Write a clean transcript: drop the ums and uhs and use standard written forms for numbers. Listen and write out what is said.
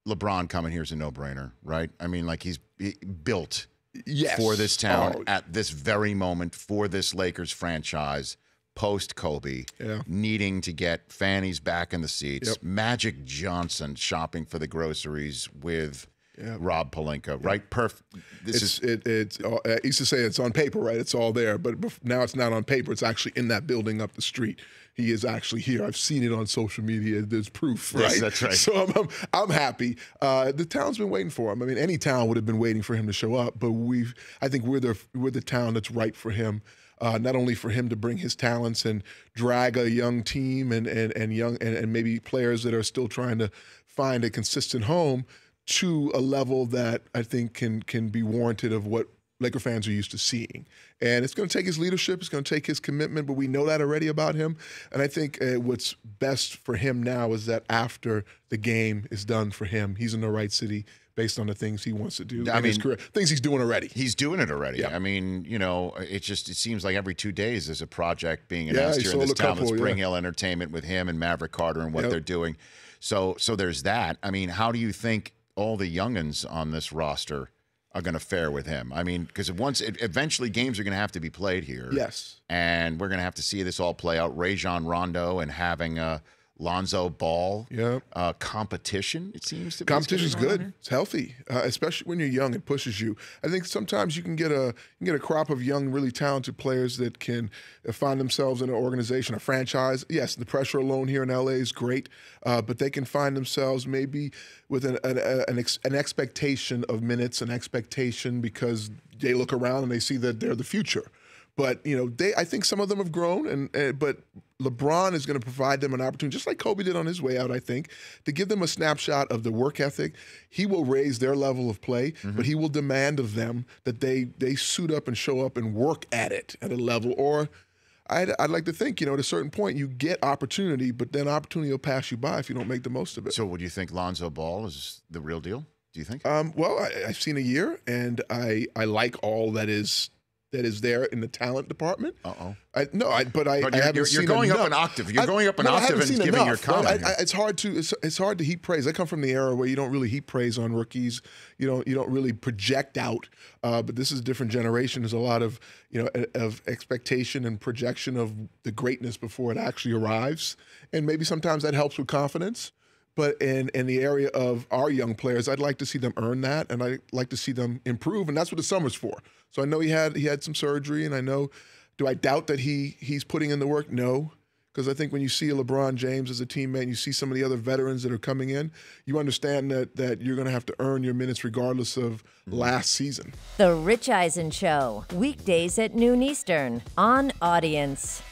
LeBron coming here is a no-brainer, right? I mean, like he's built Yes. for this town at this very moment, for this Lakers franchise, post-Kobe, needing to get Fanny's back in the seats. Magic Johnson shopping for the groceries with Rob Pelinka, right? Perfect. I used to say it's on paper, right? It's all there, but now it's not on paper. It's actually in that building up the street. He is actually here. I've seen it on social media. There's proof, right? Yes, that's right. So I'm happy. The town's been waiting for him. I mean, any town would have been waiting for him to show up, but I think we're the town that's ripe for him. Not only for him to bring his talents and drag a young team and maybe players that are still trying to find a consistent home to a level that I think can be warranted of what Laker fans are used to seeing. And it's going to take his leadership. It's going to take his commitment, but we know that already about him. And I think what's best for him now is that after the game is done for him, he's in the right city based on the things he wants to do in his career, things he's doing already. He's doing it already. Yeah. I mean, you know, it seems like every 2 days there's a project being announced here in this town that's Spring Hill Entertainment with him and Maverick Carter and what they're doing. So there's that. I mean, how do you think all the youngins on this roster are going to fare with him? I mean, because eventually games are going to have to be played here. Yes. And we're going to have to see this all play out. Rajon Rondo and having Lonzo Ball competition, it seems to be. Competition's good. It's healthy, especially when you're young. It pushes you. I think sometimes you can get a crop of young, really talented players that can find themselves in an organization, a franchise. Yes, the pressure alone here in LA is great, but they can find themselves maybe with an expectation of minutes, an expectation because they look around and they see that they're the future. But you know, I think some of them have grown, but LeBron is going to provide them an opportunity, just like Kobe did on his way out, I think, to give them a snapshot of the work ethic. He will raise their level of play, but he will demand of them that they suit up and show up and work at it at a level. Or I'd like to think, you know, at a certain point you get opportunity, but then opportunity will pass you by if you don't make the most of it. So would you think Lonzo Ball is the real deal? Do you think? Well, I've seen a year, and I like all that is there in the talent department. But you're going up an octave. You're going up an octave and giving your comment. It's hard to heap praise. I come from the era where you don't really heap praise on rookies. You don't really project out. But this is a different generation. There's a lot of of expectation and projection of the greatness before it actually arrives, and maybe sometimes that helps with confidence. But in the area of our young players, I'd like to see them earn that, and I'd like to see them improve, and that's what the summer's for. So I know he had some surgery, and I know, do I doubt that he's putting in the work? No, because I think when you see a LeBron James as a teammate, and you see some of the other veterans that are coming in, you understand that you're going to have to earn your minutes regardless of last season. The Rich Eisen Show, weekdays at noon Eastern on Audience.